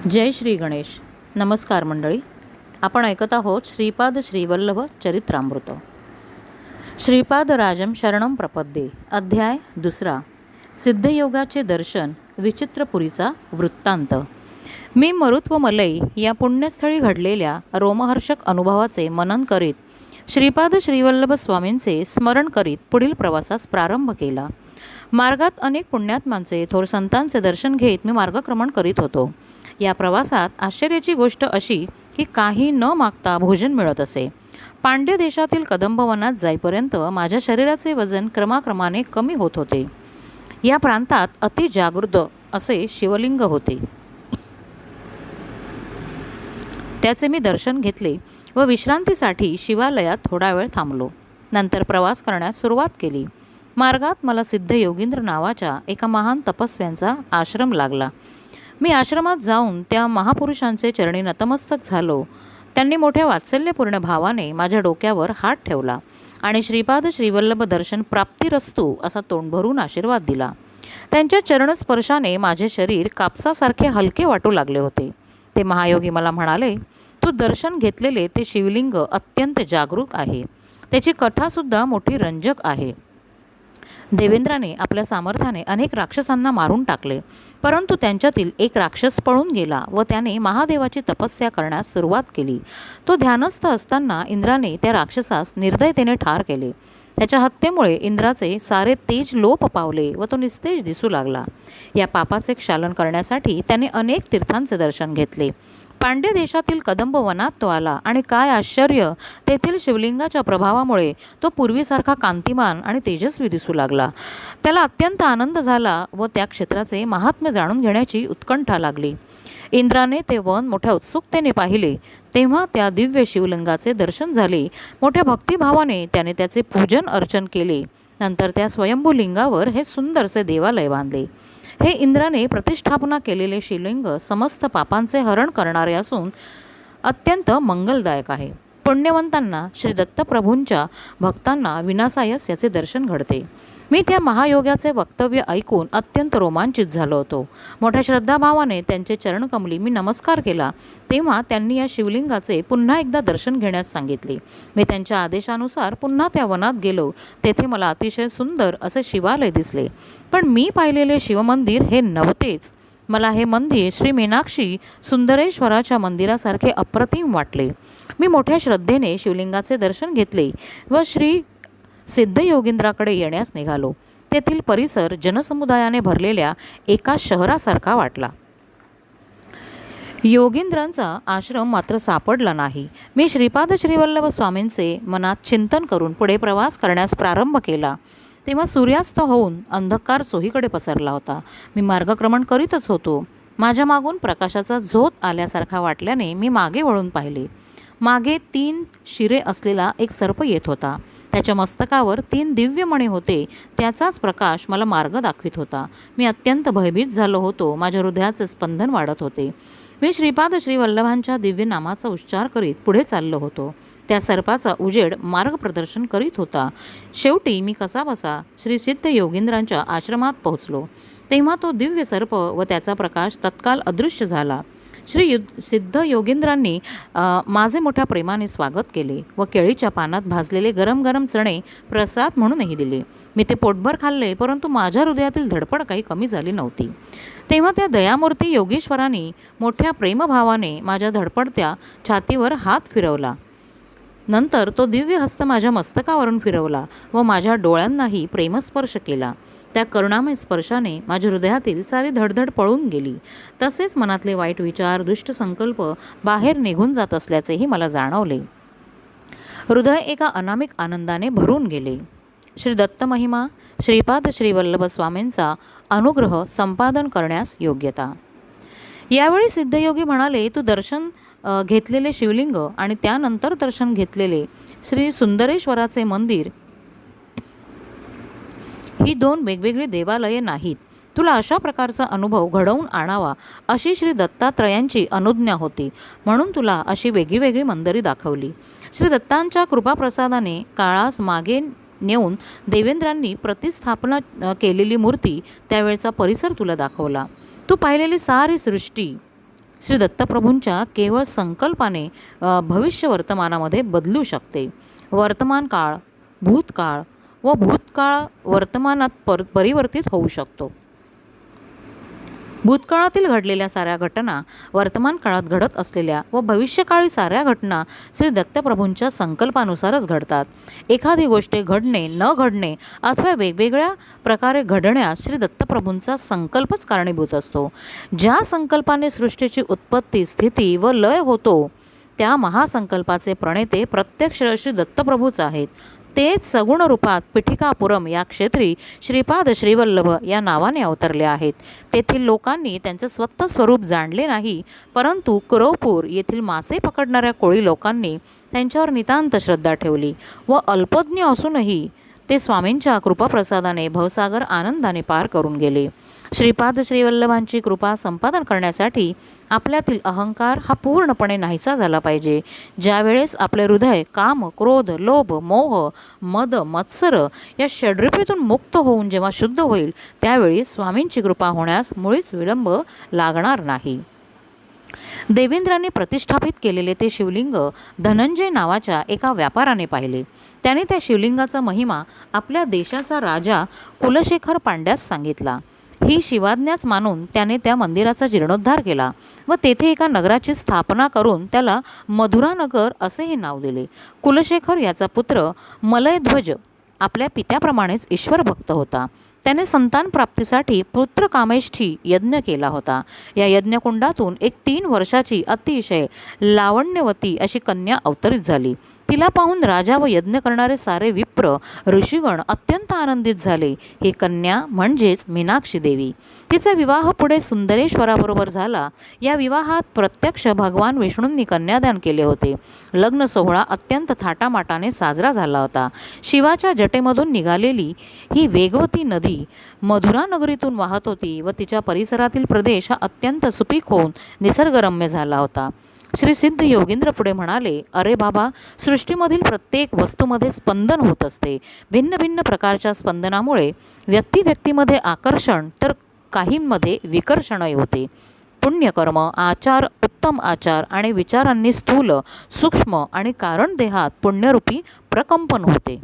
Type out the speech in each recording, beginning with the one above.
जय श्री गणेश. नमस्कार मंडळी. आपण ऐकत आहोत श्रीपाद श्रीवल्लभ चरित्रामृत. श्रीपादराजं शरणं प्रपद्ये. अध्याय 2. सिद्धयोगाचे दर्शन, विचित्रपुरीचा वृत्तांत. मी मरुत व मलई या पुण्यस्थळी घडलेल्या रोमहर्षक अनुभवाचे मनन करीत श्रीपाद श्रीवल्लभ स्वामींचे स्मरण करीत पुढील प्रवासास प्रारंभ केला. मार्गात अनेक पुण्यात्मांचे, थोर संतांचे दर्शन घेत मी मार्गक्रमण करीत होतो. या प्रवासात आश्चर्याची गोष्ट अशी की काही न मागता भोजन मिळत असे. पांड्य देशातील कदंबवनात जाईपर्यंत माझ्या शरीराचे वजन क्रमाक्रमाने कमी होत होते. या प्रांतात अति जागृत असे शिवलिंग होते. त्याचे मी दर्शन घेतले व विश्रांतीसाठी शिवालयात थोडा वेळ थांबलो. नंतर प्रवास करण्यास सुरुवात केली. मार्गात मला सिद्ध योगींद्र नावाच्या एका महान तपस्व्यांचा आश्रम लागला. मी आश्रमात जाऊन त्या महापुरुषांचे चरणी नतमस्तक झालो. त्यांनी मोठ्या वात्सल्यपूर्ण भावाने माझ्या डोक्यावर हात ठेवला आणि श्रीपाद श्रीवल्लभ दर्शन प्राप्तिरस्तू असा तोंड भरून आशीर्वाद दिला. त्यांच्या चरणस्पर्शाने माझे शरीर कापसासारखे हलके वाटू लागले होते. ते महायोगी मला म्हणाले, तू दर्शन घेतलेले ते शिवलिंग अत्यंत जागरूक आहे. त्याची कथासुद्धा मोठी रंजक आहे. देवेंद्राने आपल्या सामर्थ्याने अनेक राक्षसांना मारून टाकले, परंतु त्यांच्यातील एक राक्षस पळून गेला व त्याने महादेवाची तपस्या करण्यास सुरुवात केली. तो ध्यानस्थ असताना इंद्राने त्या राक्षसास निर्दयतेने ठार केले. त्याच्या हत्येमुळे इंद्राचे सारे तेज लोप पावले व तो निस्तेज दिसू लागला. या पापाचे क्षालन करण्यासाठी त्याने अनेक तीर्थांचे दर्शन घेतले. पांड्य देशातील कदंब वनात तो आला आणि काय आश्चर्य, तेथील शिवलिंगाच्या प्रभावामुळे तो पूर्वीसारखा कांतिमान आणि तेजस्वी दिसू लागला. त्याला अत्यंत आनंद झाला व त्या क्षेत्राचे महात्म्य जाणून घेण्याची उत्कंठा लागली. इंद्राने ते वन मोठ्या उत्सुकतेने पाहिले तेव्हा त्या दिव्य शिवलिंगाचे दर्शन झाले. मोठ्या भक्तिभावाने त्याने त्याचे पूजन अर्चन केले. नंतर त्या स्वयंभू लिंगावर हे सुंदरसे देवालय बांधले. हे इंद्राने प्रतिष्ठापना केलेले शिवलिंग समस्त पापांचे हरण करणारे असून अत्यंत मंगलदायक आहे. पुण्यवंतांना, श्री दत्तप्रभूंच्या भक्तांना विनासायस याचे दर्शन घडते. मी त्या महायोगाचे वक्तव्य ऐकून अत्यंत रोमांचित झालो होतो. मोठ्या श्रद्धाभावाने त्यांचे चरणकमली मी नमस्कार केला तेव्हा त्यांनी या शिवलिंगाचे पुन्हा एकदा दर्शन घेण्यास सांगितले. मी त्यांच्या आदेशानुसार पुन्हा त्या वनात गेलो. तेथे मला अतिशय सुंदर असे शिवालय दिसले, पण मी पाहिलेले शिवमंदिर हे नव्हतेच. मला हे मंदिर श्री मीनाक्षी सुंदरेश्वराच्या मंदिरासारखे अप्रतिम वाटले. मी मोठ्या श्रद्धेने शिवलिंगाचे दर्शन घेतले व श्री सिद्ध योगींद्राकडे येण्यास निघालो. तेथील परिसर जनसमुदायाने भरलेल्या एका शहरासारखा वाटला. योगींद्रांचा आश्रम मात्र सापडला नाही. मी श्रीपाद श्रीवल्लभ स्वामींचे मनात चिंतन करून पुढे प्रवास करण्यास प्रारंभ केला तेव्हा सूर्यास्त होऊन अंधकार चोहीकडे पसरला होता. मी मार्गक्रमण करीतच होतो. माझ्या मागून प्रकाशाचा झोत आल्यासारखा वाटल्याने मी मागे वळून पाहिले. मागे 3 शिरे असलेला एक सर्प येत होता. त्याच्या मस्तकावर 3 दिव्य मणी होते. त्याचाच प्रकाश मला मार्ग दाखवित होता. मी अत्यंत भयभीत झालो होतो. माझ्या हृदयाचे स्पंदन वाढत होते. मी श्रीपाद श्रीवल्लभांच्या दिव्य नामाचा उच्चार करीत पुढे चाललो होतो. त्या सर्पाचा उजेड मार्गप्रदर्शन करीत होता. शेवटी मी कसाबसा श्री सिद्ध योगींद्रांच्या आश्रमात पोहोचलो. तेव्हा तो दिव्य सर्प व त्याचा प्रकाश तत्काल अदृश्य झाला. सिद्ध योगींद्रांनी माझे मोठ्या प्रेमाने स्वागत केले व केळीच्या पानात भाजलेले गरम गरम चणे प्रसाद म्हणूनही दिले. मी ते पोटभर खाल्ले, परंतु माझ्या हृदयातील धडपड काही कमी झाली नव्हती. तेव्हा त्या दयामूर्ती योगेश्वरांनी मोठ्या प्रेमभावाने माझ्या धडपडत्या छातीवर हात फिरवला. नंतर तो दिव्य हस्त माझ्या मस्तकावरून फिरवला व माझ्या डोळ्यांनाही प्रेमस्पर्श केला. त्या करुणामय स्पर्शाने माझ्या हृदयातील सारी धडधड पळून गेली. तसेच मनातले वाईट विचार, दुष्ट संकल्प बाहेर निघून जात असल्याचेही मला जाणवले. हृदय एका अनामिक आनंदाने भरून गेले. श्री दत्त महिमा, श्रीपाद श्रीवल्लभ स्वामींचा अनुग्रह संपादन करण्यास योग्यता. यावेळी सिद्धयोगी म्हणाले, तू दर्शन घेतलेले शिवलिंग आणि त्यानंतर दर्शन घेतलेले श्री सुंदरेश्वराचे मंदिर ही 2 वेगवेगळी देवालये नाहीत. तुला अशा प्रकारचा अनुभव घडवून आणावा अशी श्री दत्तात्रयांची अनुज्ञा होती, म्हणून तुला अशी वेगळी मंदिरे दाखवली. श्री दत्तांच्या कृपाप्रसादाने काळास मागे नेऊन देवेंद्रांनी प्रतिस्थापना केलेली मूर्ती, त्यावेळचा परिसर तुला दाखवला. तू पाहिलेली सारी सृष्टी श्री दत्तप्रभूंच्या केवळ संकल्पाने भविष्य वर्तमानामध्ये बदलू शकते. वर्तमान काळ भूतकाळ व भूतकाळ वर्तमानात परिवर्तित होऊ शकतो. भूतकाळातील घडलेल्या साऱ्या घटना वर्तमान काळात घडत असलेल्या व भविष्यकाळी साऱ्या घटना श्री दत्तप्रभूंच्या संकल्पानुसारच घडतात. एखादी गोष्ट घडणे न घडणे अथवा वेगवेगळ्या प्रकारे घडण्यास श्री दत्तप्रभूंचा संकल्पच कारणीभूत असतो. ज्या संकल्पाने सृष्टीची उत्पत्ती स्थिती व लय होतो त्या महासंकल्पाचे प्रणेते प्रत्यक्ष श्री दत्तप्रभूच आहेत. तेच सगुण रूपात पिठिकापुरम या क्षेत्री श्रीपाद श्रीवल्लभ या नावाने अवतरले आहेत. तेथील लोकांनी त्यांचे स्वतः स्वरूप जाणले नाही, परंतु कुरवपूर येथील मासे पकडणाऱ्या कोळी लोकांनी त्यांच्यावर नितांत श्रद्धा ठेवली व अल्पज्ञ असूनही ते स्वामींच्या कृपाप्रसादाने भवसागर आनंदाने पार करून गेले. श्रीपाद श्रीवल्लभांची कृपा संपादन करण्यासाठी आपल्यातील अहंकार हा पूर्णपणे नाहीसा झाला पाहिजे. ज्यावेळेस आपले हृदय काम क्रोध लोभ मोह मद मत्सर या षड्रिपेतून मुक्त होऊन जेव्हा शुद्ध होईल त्यावेळी स्वामींची कृपा होण्यास मुळीच विलंब लागणार नाही. देवेंद्राने प्रतिष्ठापित केलेले ते शिवलिंग धनंजय नावाच्या एका व्यापाराने पाहिले. त्याने त्या शिवलिंगाचा महिमा आपल्या देशाचा राजा कुलशेखर पांड्यास सांगितला. ही शिवाज्ञाच मानून त्याने त्या मंदिराचा जीर्णोद्धार केला व तेथे एका नगराची स्थापना करून त्याला मधुरानगर असेही नाव दिले. कुलशेखर याचा पुत्र मलयध्वज आपल्या पित्याप्रमाणेच ईश्वर भक्त होता. त्याने संतान प्राप्तीसाठी पुत्रकामेष्ठी यज्ञ केला होता. या यज्ञकुंडातून एक 3 वर्षाची अतिशय लावण्यवती अशी कन्या अवतरित झाली. तिला पाहून राजा व यज्ञ करणारे सारे विप्र ऋषीगण अत्यंत आनंदित झाले. ही कन्या म्हणजेच मीनाक्षी देवी. तिचा विवाह पुढे सुंदरेश्वराबरोबर झाला. या विवाहात प्रत्यक्ष भगवान विष्णूंनी कन्यादान केले होते. लग्न सोहळा अत्यंत थाटामाटाने साजरा झाला होता. शिवाच्या जटेमधून निघालेली ही वेगवती नदी मधुरा नगरीतून वाहत होती व तिच्या परिसरातील प्रदेश हा अत्यंत सुपीक होऊन निसर्गरम्य झाला होता. श्री सिद्ध योगींद्र पुढे म्हणाले, अरे बाबा, सृष्टीमधील प्रत्येक वस्तूमध्ये स्पंदन होत असते. भिन्न भिन्न प्रकारच्या स्पंदनामुळे व्यक्तीमध्ये आकर्षण तर काहींमध्ये विकर्षणही होते. पुण्यकर्म आचार उत्तम आचार आणि विचारांनी स्थूल सूक्ष्म आणि कारण देहात पुण्यरूपी प्रकंपन होते.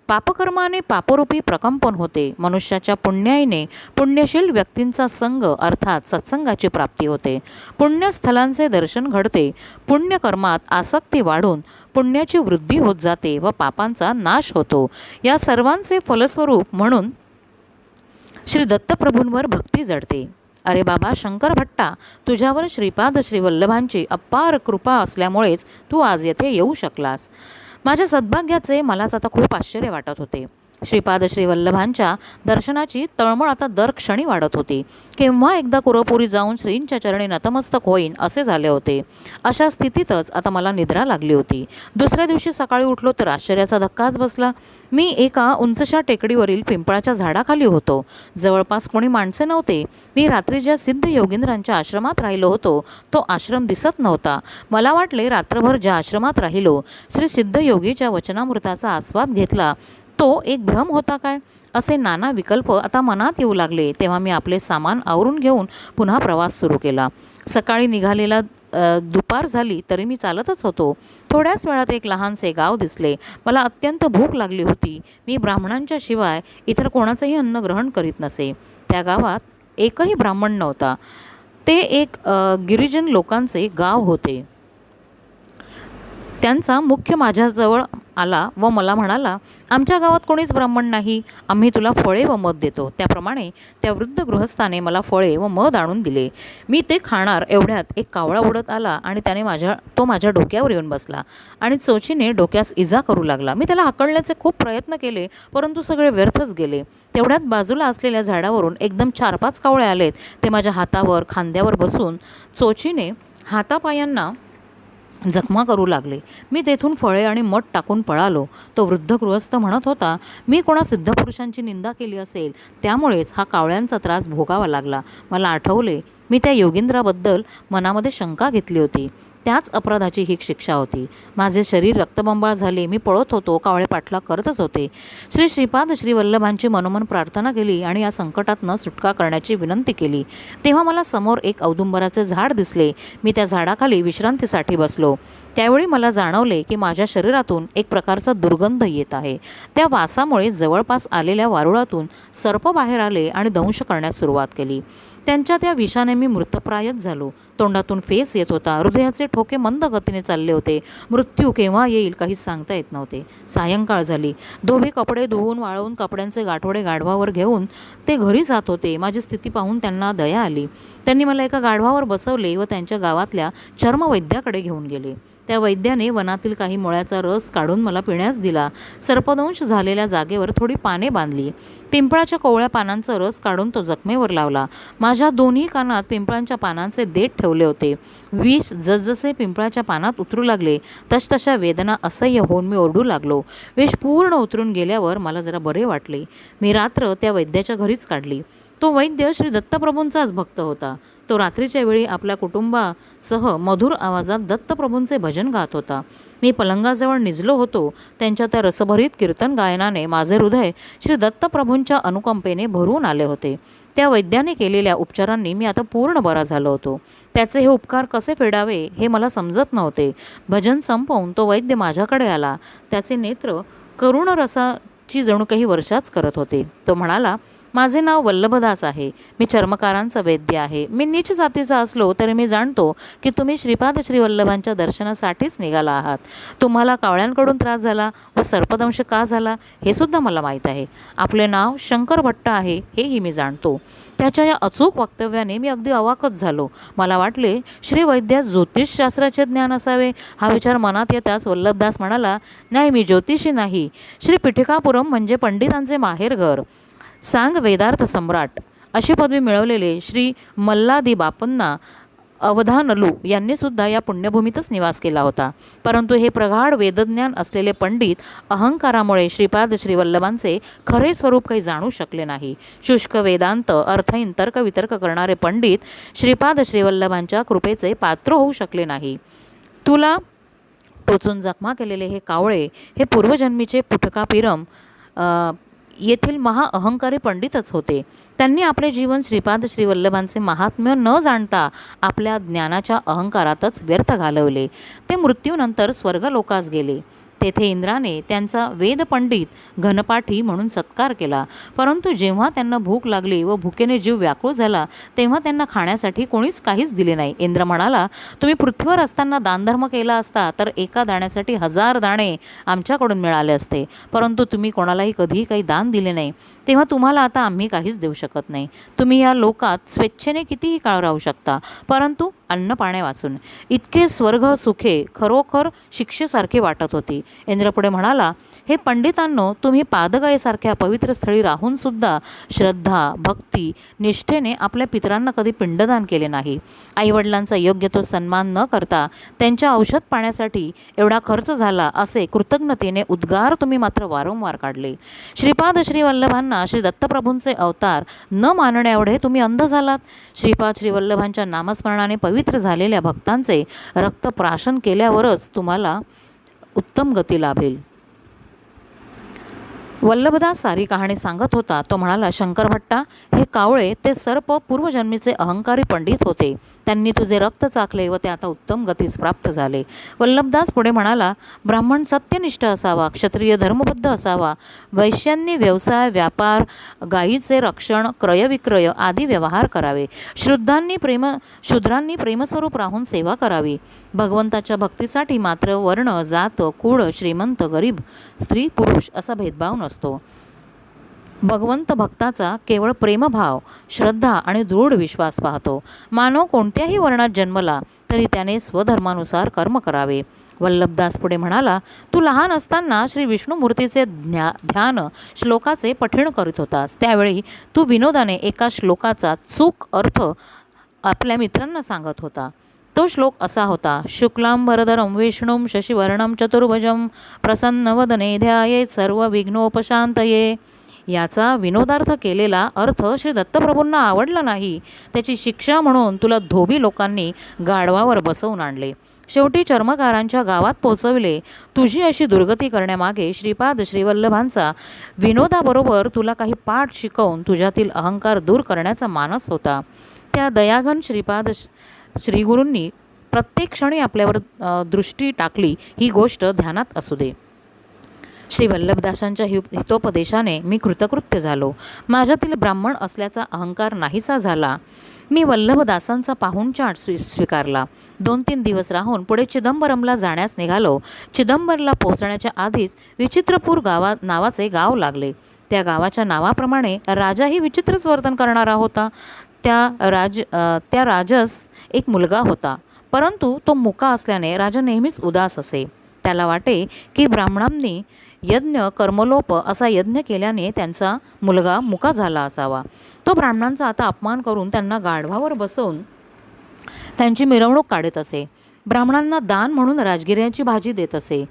पापकर्माने पापरूपी प्रकंपन होते. मनुष्याच्या पुण्याईने पुण्यशील व्यक्तींचा संग अर्थात सत्संगाची प्राप्ती होते. पुण्यस्थलांचे दर्शन घडते. पुण्यकर्मात आसक्ती वाढून पुण्याची वृद्धी होत जाते व पापांचा नाश होतो. या सर्वांचे फलस्वरूप म्हणून श्री दत्तप्रभूंवर भक्ती जडते. अरे बाबा शंकर भट्टा, तुझ्यावर श्रीपाद श्रीवल्लभांची अपार कृपा असल्यामुळेच तू आज येथे येऊ शकलास. माझ्या सद्भाग्याचे मलाच आता खूप आश्चर्य वाटत होते. श्रीपाद श्रीवल्लभांच्या दर्शनाची तळमळ आता दर क्षणी वाढत होती. केव्हा एकदा कुरवपुरी जाऊन श्रींच्या चरणी नतमस्तक होईन असे झाले होते. अशा स्थितीतच आता मला निद्रा लागली होती. दुसऱ्या दिवशी सकाळी उठलो तर आश्चर्याचा धक्काच बसला. मी एका उंचशा टेकडीवरील पिंपळाच्या झाडाखाली होतो. जवळपास कोणी माणसे नव्हते. मी रात्री ज्या सिद्ध योगींद्रांच्या आश्रमात राहिलो होतो तो आश्रम दिसत नव्हता. मला वाटले रात्रभर ज्या आश्रमात राहिलो श्री सिद्ध योगीच्या वचनामृताचा आस्वाद घेतला तो एक भ्रम होता काय, असे नाना विकल्प आता मनात येऊ लागले. तेव्हा मी आपले सामान आवरून घेऊन पुन्हा प्रवास सुरू केला. सकाळी निघालेला दुपार झाली तरी मी चालतच होतो. थोड्याच वेळात एक लहानसे गाव दिसले. मला अत्यंत भूक लागली होती. मी ब्राह्मणांच्या शिवाय इतर कोणाचंही अन्न ग्रहण करीत नसे. त्या गावात एकही ब्राह्मण नव्हता. ते एक गिरिजन लोकांचे गाव होते. त्यांचा मुख्य माझ्याजवळ आला व मला म्हणाला, आमच्या गावात कोणीच ब्राह्मण नाही. आम्ही तुला फळे व मध देतो. त्याप्रमाणे त्या वृद्ध गृहस्थाने मला फळे व मध आणून दिले. मी ते खाणार एवढ्यात एक कावळा उडत आला आणि त्याने माझ्या डोक्यावर येऊन बसला आणि चोचीने डोक्यास इजा करू लागला. मी त्याला हाकलण्याचे खूप प्रयत्न केले परंतु सगळे व्यर्थच गेले. तेवढ्यात बाजूला असलेल्या झाडावरून एकदम 4-5 कावळे आलेत. ते माझ्या हातावर खांद्यावर बसून चोचीने हातापायांना जखमा करू लागले. मी तेथून फळे आणि मध टाकून पळालो. तो वृद्ध गृहस्थ म्हणत होता, मी कोणा सिद्धपुरुषांची निंदा केली असेल त्यामुळेच हा कावळ्यांचा त्रास भोगावा लागला. मला आठवले मी त्या योगींद्राबद्दल मनामध्ये शंका घेतली होती. त्याच अपराधाची ही शिक्षा होती. माझे शरीर रक्तबंबाळ झाले. मी पळत होतो, कावळे पाठलाग करतच होते. श्री श्रीपाद श्रीवल्लभांची मनोमन प्रार्थना केली आणि या संकटातनं सुटका करण्याची विनंती केली. तेव्हा मला समोर एक औदुंबराचे झाड दिसले. मी त्या झाडाखाली विश्रांतीसाठी बसलो. त्यावेळी मला जाणवले की माझ्या शरीरातून एक प्रकारचा दुर्गंध येत आहे. त्या वासामुळे जवळपास आलेल्या वारुळातून सर्प बाहेर आले आणि दंश करण्यास सुरुवात केली. त्यांच्या त्या विषाने मी मृतप्रायच झालो. तोंडातून फेस येत होता. हृदयाचे ठोके मंद गतीने चालले होते. मृत्यू केव्हा येईल काहीच सांगता येत नव्हते. सायंकाळ झाली. धोबी कपडे धुवून वाळवून कपड्यांचे गाठोडे गाढवावर घेऊन ते घरी जात होते. माझी स्थिती पाहून त्यांना दया आली. त्यांनी मला एका गाढवावर बसवले व त्यांच्या गावातल्या चर्मवैद्याकडे घेऊन गेले. त्या वैद्याने वनातील काही मुळ्याचा रस काढून मला पिण्यास दिला. सर्पदंश झालेल्या जागेवर थोडी पाने बांधली. पिंपळाच्या कोवळ्या पानांचा रस काढून तो जखमेवर लावला. माझ्या दोन्ही कानात पिंपळांच्या पानांचे देठ ठेवले होते. विष जसजसे पिंपळाच्या पानात उतरू लागले तसतशा वेदना असह्य होऊन मी ओरडू लागलो. विष पूर्ण उतरून गेल्यावर मला जरा बरे वाटले. मी रात्र त्या वैद्याच्या घरीच काढली. तो वैद्य श्री दत्तप्रभूंचाच भक्त होता. तो रात्रीच्या वेळी आपल्या कुटुंबासह मधुर आवाजात दत्तप्रभूंचे भजन गात होता. मी पलंगाजवळ निजलो होतो. त्यांच्या त्या रसभरीत कीर्तन गायनाने माझे हृदय श्री दत्तप्रभूंच्या अनुकंपेने भरून आले होते. त्या वैद्याने केलेल्या उपचारांनी मी आता पूर्ण बरा झालो होतो. त्याचे हे उपकार कसे फेडावे हे मला समजत नव्हते. भजन संपवून तो वैद्य माझ्याकडे आला. त्याचे नेत्र करुण रसाची जणू काही वर्षाच करत होते. तो म्हणाला, माझे नाव वल्लभदास आहे. मी चर्मकारांचा वैद्य आहे. मी नीच जातीचा असलो तरी मी जाणतो की तुम्ही श्रीपाद श्रीवल्लभांच्या दर्शनासाठीच निघाला आहात. तुम्हाला कावळ्यांकडून त्रास झाला व सर्पदंश का झाला हे सुद्धा मला माहीत आहे. आपले नाव शंकर भट्ट आहे हेही मी जाणतो. त्याच्या या अचूक वक्तव्याने मी अगदी अवाकच झालो. मला वाटले श्री वैद्यास ज्योतिषशास्त्राचे ज्ञान असावे. हा विचार मनात येताच वल्लभदास म्हणाला, नाही, मी ज्योतिषी नाही. श्री पिठिकापुरम म्हणजे पंडितांचे माहेरघर. सांग वेदार्थ सम्राट अशी पदवी मिळवलेले श्री मल्लादी बापन्ना अवधानलू यांनी सुद्धा या पुण्यभूमीतच निवास केला होता. परंतु हे प्रगाढ वेदज्ञान असलेले पंडित अहंकारामुळे श्रीपाद श्रीवल्लभांचे खरे स्वरूप काही जाणू शकले नाही. शुष्क वेदांत अर्थहीन तर्कवितर्क करणारे पंडित श्रीपाद श्रीवल्लभांच्या कृपेचे पात्र होऊ शकले नाही. तुला टोचून जखमा केलेले हे कावळे हे पूर्वजन्मीचे पुटकापिरम येथील महाअहंकारी पंडितच होते. त्यांनी आपले जीवन श्रीपाद श्रीवल्लभांचे महात्म्य न जाणता आपल्या ज्ञानाच्या अहंकारातच व्यर्थ घालवले. ते मृत्यूनंतर स्वर्गलोकास गेले. तेथे इंद्राने त्यांचा वेदपंडित घनपाठी म्हणून सत्कार केला. परंतु जेव्हा त्यांना भूक लागली व भुकेने जीव व्याकुळ झाला तेव्हा त्यांना खाण्यासाठी कोणीच काहीच दिले नाही. इंद्र म्हणाला, तुम्ही पृथ्वीवर असताना दानधर्म केला असता तर एका दाण्यासाठी 1000 दाणे आमच्याकडून मिळाले असते. परंतु तुम्ही कोणालाही कधीही काही दान दिले नाही, तेव्हा तुम्हाला आता आम्ही काहीच देऊ शकत नाही. तुम्ही या लोकात स्वेच्छेने कितीही काळ राहू शकता, परंतु अन्न पाणे वाचून. इतके स्वर्ग सुखे खरोखर शिक्षेसारखे वाटत होती. इंद्र पुढे म्हणाला, हे पंडितांनो, तुम्ही पादगायीसारख्या पवित्र स्थळी राहून सुद्धा श्रद्धा भक्ती निष्ठेने आपल्या पितरांना कधी पिंडदान केले नाही. आईवडिलांचा योग्य तो सन्मान न करता त्यांच्या औषध पाण्यासाठी एवढा खर्च झाला असे कृतज्ञतेने उद्गार तुम्ही मात्र वारंवार काढले. श्रीपाद श्रीवल्लभांना श्री दत्तप्रभूंचे अवतार न मानण्याएवढे तुम्ही अंध झालात. श्रीपाद श्रीवल्लभांच्या नामस्मरणाने पवित्र झालेल्या भक्तांचे रक्तप्राशन केल्यावरच तुम्हाला उत्तम गती लाभेल. वल्लभदास सारी कहाणी सांगत होता. तो म्हणाला, शंकर भट्टा, हे कावळे ते सर्प पूर्वजन्मीचे अहंकारी पंडित होते. त्यांनी तुझे रक्त चाखले व ते आता उत्तम गतीस प्राप्त झाले. वल्लभदास पुढे म्हणाला, ब्राह्मण सत्यनिष्ठ असावा, क्षत्रिय धर्मबद्ध असावा, वैश्यांनी व्यवसाय व्यापार गायीचे रक्षण क्रयविक्रय आदी व्यवहार करावे. शूद्रांनी प्रेमस्वरूप राहून सेवा करावी. भगवंताच्या भक्तीसाठी मात्र वर्ण जात कुळ श्रीमंत गरीब स्त्री पुरुष असा भेदभाव नसतो. भगवंत भक्ताचा केवळ प्रेमभाव श्रद्धा आणि दृढ विश्वास पाहतो. मानव कोणत्याही वर्णात जन्मला तरी त्याने स्वधर्मानुसार कर्म करावे. वल्लभदास पुढे म्हणाला, तू लहान असताना श्री विष्णुमूर्तीचे ध्यान श्लोकाचे पठण करीत होतास. त्यावेळी तू विनोदाने एका श्लोकाचा चूक अर्थ आपल्या मित्रांना सांगत होता. तो श्लोक असा होता, शुक्लांबरधरं विष्णुं शशिवर्णं चतुर्भुजं प्रसन्नवदने ध्यायेत् सर्व विघ्नोपशांतये. याचा विनोदार्थ केलेला अर्थ श्री दत्तप्रभूंना आवडला नाही. त्याची शिक्षा म्हणून तुला धोबी लोकांनी गाढवावर बसवून आणले. शेवटी चर्मकारांच्या गावात पोचविले. तुझी अशी दुर्गती करण्यामागे श्रीपाद श्रीवल्लभांचा विनोदाबरोबर तुला काही पाठ शिकवून तुझ्यातील अहंकार दूर करण्याचा मानस होता. त्या दयाघन श्रीपाद श्रीगुरूंनी प्रत्येक क्षणी आपल्यावर दृष्टी टाकली ही गोष्ट ध्यानात असू दे. श्री वल्लभदासांच्या हितोपदेशाने मी कृतकृत्य झालो. माझ्यातील ब्राह्मण असल्याचा अहंकार नाहीसा झाला. मी वल्लभदासांचा पाहुणचाट स्वीकारला. 2-3 दिवस राहून पुढे चिदंबरमला जाण्यास निघालो. चिदंबरला पोहोचण्याच्या आधीच विचित्रपूर नावाचे गाव लागले. त्या गावाच्या नावाप्रमाणे राजाही विचित्रच वर्तन करणारा होता. त्या राजस एक मुलगा होता, परंतु तो मुका असल्याने राजा नेहमीच उदास असे. त्याला वाटे की ब्राह्मणांनी यज्ञ कर्मलोप असा यज्ञ केल्याने त्यांचा मुलगा मुका झाला असावा. तो ब्राह्मणांचा आता अपमान करून त्यांना गाढवावर बसवून त्यांची मिरवणूक काढत असे. ब्राह्मणांना दान म्हणून राजगिऱ्याची भाजी देत असे.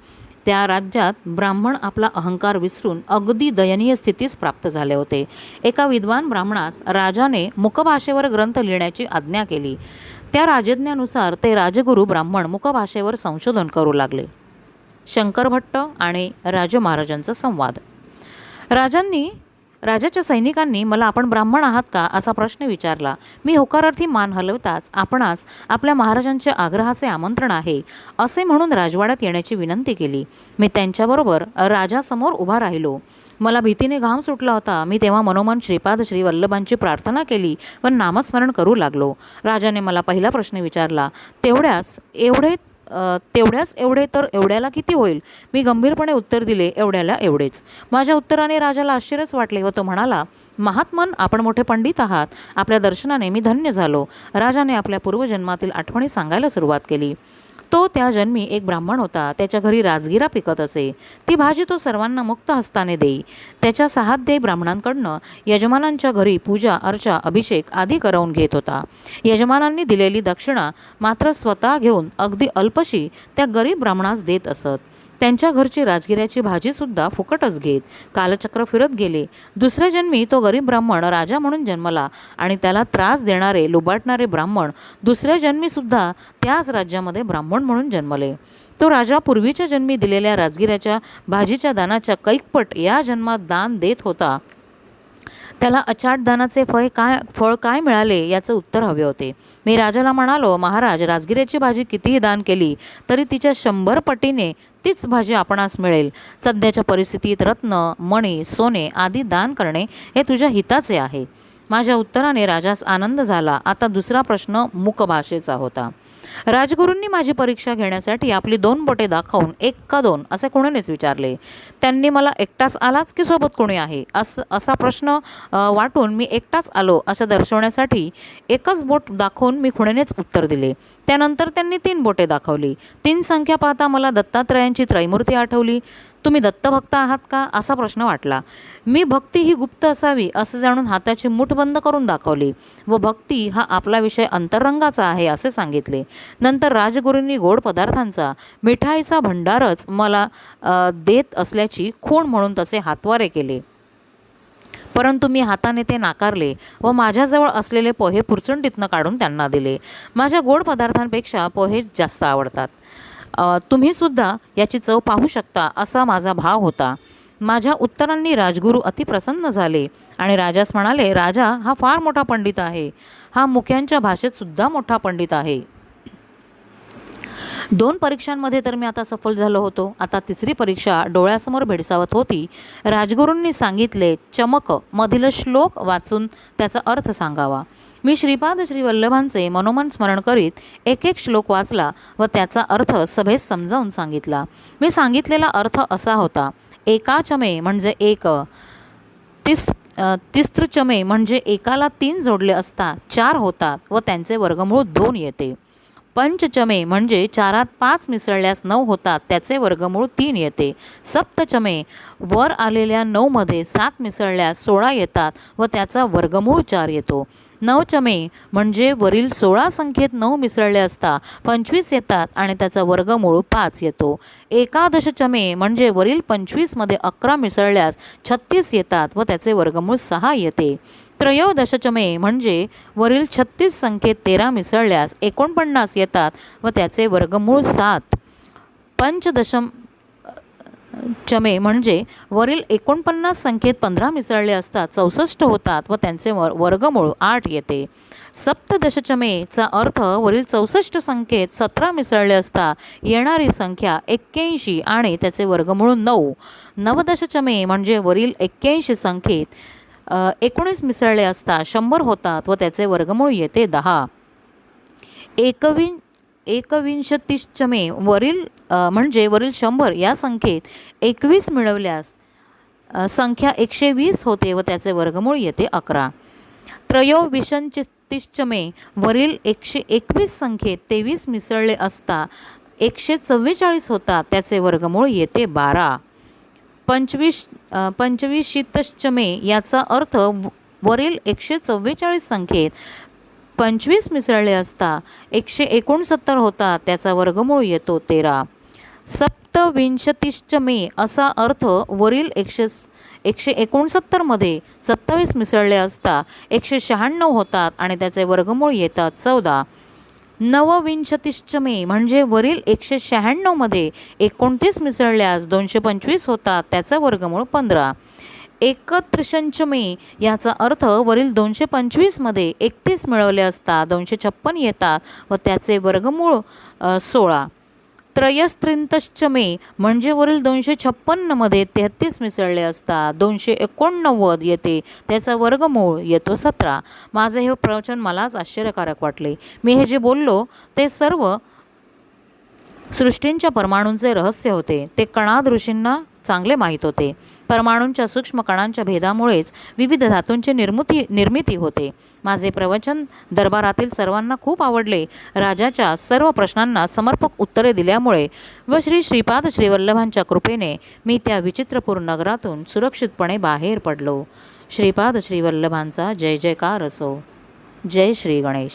त्या राज्यात ब्राह्मण आपला अहंकार विसरून अगदी दयनीय स्थितीस प्राप्त झाले होते. एका विद्वान ब्राह्मणास राजाने मुकभाषेवर ग्रंथ लिहिण्याची आज्ञा केली. त्या राजज्ञानुसार ते राजगुरू ब्राह्मण मुकभाषेवर संशोधन करू लागले. शंकर भट्ट आणि राजे महाराजांचा संवाद. राजाच्या सैनिकांनी मला आपण ब्राह्मण आहात का असा प्रश्न विचारला. मी होकारार्थी मान हलवताच आपणास आपल्या महाराजांच्या आग्रहाचे आमंत्रण आहे असे म्हणून राजवाड्यात येण्याची विनंती केली. मी त्यांच्याबरोबर राजासमोर उभा राहिलो. मला भीतीने घाम सुटला होता. मी तेव्हा मनोमन श्रीपाद श्रीवल्लभांची प्रार्थना केली व नामस्मरण करू लागलो. राजाने मला पहिला प्रश्न विचारला, तेवढ्याच एवढे तर एवढ्याला किती होईल? मी गंभीरपणे उत्तर दिले, एवढ्याला एवढेच. माझ्या उत्तराने राजाला आश्चर्यच वाटले व तो म्हणाला, महात्मन, आपण मोठे पंडित आहात. आपल्या दर्शनाने मी धन्य झालो. राजाने आपल्या पूर्वजन्मातील आठवणी सांगायला सुरुवात केली. तो त्या जन्मी एक ब्राह्मण होता. त्याच्या घरी राजगिरा पिकत असे. ती भाजी तो सर्वांना मुक्त हस्ताने देई. त्याच्या सहाध्यायी ब्राह्मणांकडनं यजमानांच्या घरी पूजा अर्चा अभिषेक आदी करवून घेत होता. यजमानांनी दिलेली दक्षिणा मात्र स्वतः घेऊन अगदी अल्पशी त्या गरीब ब्राह्मणास देत असत. त्यांच्या घरची राजगिऱ्याची भाजीसुद्धा फुकटच घेत. कालचक्र फिरत गेले. दुसऱ्या जन्मी तो गरीब ब्राह्मण राजा म्हणून जन्मला आणि त्याला त्रास देणारे लुबाडणारे ब्राह्मण दुसऱ्या जन्मीसुद्धा त्याच राज्यामध्ये ब्राह्मण म्हणून जन्मले. तो राजा पूर्वीच्या जन्मी दिलेल्या राजगिऱ्याच्या भाजीच्या दानाच्या कैकपट या जन्मात दान देत होता. त्याला अचाट दानाचे फळ काय मिळाले याचं उत्तर हवे होते. मी राजाला म्हणालो, महाराज, राजगिऱ्याची भाजी कितीही दान केली तरी तिच्या 100 पटीने तीच भाजी आपणास मिळेल. सध्याच्या परिस्थितीत रत्न मणी सोने आदी दान करणे हे तुझ्या हिताचे आहे. माझ्या उत्तराने राजास आनंद झाला. आता दुसरा प्रश्न मुकभाषेचा होता. राजगुरूंनी माझी परीक्षा घेण्यासाठी आपली 2 बोटे दाखवून 1 का 2 असे कोणीनेच विचारले. त्यांनी मला एकटाच आलाच की सोबत कोणी आहे असा प्रश्न वाटून मी एकटाच आलो असं दर्शवण्यासाठी 1च बोट दाखवून मी खुणेनेच उत्तर दिले. त्यानंतर त्यांनी 3 बोटे दाखवली. 3 संख्या पाहता मला दत्तात्रयांची त्रैमूर्ती आठवली. तुम्ही दत्तभक्त आहात का असा प्रश्न वाटला. मी भक्ती ही गुप्त असावी असं जाणून हाताची मूठ बंद करून दाखवली व भक्ती हा आपला विषय अंतरंगाचा आहे असे सांगितले. नंतर राजगुरूंनी गोड पदार्थांचा मिठाईचा भंडारच मला देत असल्याची खूण म्हणून तसे हातवारे केले, परंतु मी हाताने ते नाकारले व माझ्याजवळ असलेले पोहे पुरचुंडीतनं काढून त्यांना दिले. माझ्या गोड पदार्थांपेक्षा पोहेच जास्त आवडतात. तुम्हीसुद्धा याची चव पाहू शकता असा माझा भाव होता. माझ्या उत्तरांनी राजगुरू अतिप्रसन्न झाले आणि राजास म्हणाले, राजा हा फार मोठा पंडित आहे. हा मुख्यांच्या भाषेत सुद्धा मोठा पंडित आहे. 2 परीक्षांमध्ये तर मी आता सफल झालो होतो. आता तिसरी परीक्षा डोळ्यासमोर भेडसावत होती. राजगुरूंनी सांगितले, चमक मधील श्लोक वाचून त्याचा अर्थ सांगावा. मी श्रीपाद श्रीवल्लभांचे मनोमन स्मरण करीत एक श्लोक वाचला व त्याचा अर्थ सभेत समजावून सांगितला. मी सांगितलेला अर्थ असा होता, एकाचमे म्हणजे 1, तिस्त्रचमे म्हणजे एकाला 3 जोडले असता 4 होतात व त्यांचे वर्गमूळ 2 येते. पंचचमे म्हणजे 4त 5 मिसळल्यास 9 होतात, त्याचे वर्गमूळ 3 येते. सप्तचमे वर आलेल्या 9 मध्ये 7 मिसळल्यास 16 येतात व त्याचा वर्गमूळ 4 येतो. नवचमे म्हणजे वरील 16 संख्येत 9 मिसळले असता 25 येतात आणि त्याचा वर्गमूळ 5 येतो. एकादशचमे म्हणजे वरील 25 मध्ये 11 मिसळल्यास 36 येतात व त्याचे वर्गमूळ 6 येते. त्रयोदशचमे म्हणजे वरील 36 संख्येत 13 मिसळल्यास 49 येतात व त्याचे वर्गमूळ 7. पंचदशम चमे म्हणजे वरील 49 संख्येत 15 मिसळले असतात 64 होतात व त्यांचे वर्गमूळ 8 येते. सप्तदशचमेचा अर्थ वरील 64 संख्येत 17 मिसळले असता येणारी संख्या 81 आणि त्याचे वर्गमूळ 9. नवदशचमे म्हणजे वरील 81 संख्येत 19 मिसळले असता 100 होतात व त्याचे वर्गमूळ येते 10. एकविंशतिचमे वरील म्हणजे वरील 100 या संख्येत 21 मिळवल्यास संख्या 120 होते व त्याचे वर्गमूळ येते 11. त्रयोविंशतिचमे वरील 121 संख्येत 23 मिसळले असता 144 होतात त्याचे वर्गमूळ येते 12. पंचविंशतिचमे याचा अर्थ वरील 144 संख्येत 25 मिसळले असता 169 होतात त्याचा वर्गमूळ येतो 13. सप्तविंशतिचमे असा अर्थ वरील 169 मध्ये 27 मिसळले असता 196 होतात आणि त्याचे वर्गमूळ येतात 14. नवविंशतिचमे म्हणजे वरील 196 मध्ये 29 मिसळल्यास 225 होतात त्याचा वर्गमूळ 15. एकत्रिशंचमे याचा अर्थ वरील 225 मध्ये 31 मिळवले असता 256 येतात व त्याचे वर्गमूळ 16. त्रयस्त्रिंशच्चमे म्हणजे वरील 256 मध्ये 33 मिसळले असता 289 येते त्याचा वर्गमूळ येतो 17. माझे हे प्रवचन मलाच आश्चर्यकारक वाटले. मी हे जे बोललो ते सर्व सृष्टींच्या परमाणूंचे रहस्य होते. ते कणाद ऋषींना चांगले माहीत होते. परमाणूंच्या सूक्ष्म कणांच्या भेदामुळेच विविध धातूंची निर्मिती होते. माझे प्रवचन दरबारातील सर्वांना खूप आवडले. राजाच्या सर्व प्रश्नांना समर्पक उत्तरे दिल्यामुळे व श्रीपाद श्रीवल्लभांच्या कृपेने मी त्या विचित्रपूर नगरातून सुरक्षितपणे बाहेर पडलो. श्रीपाद श्रीवल्लभांचा जय जयकार असो. जय श्री गणेश.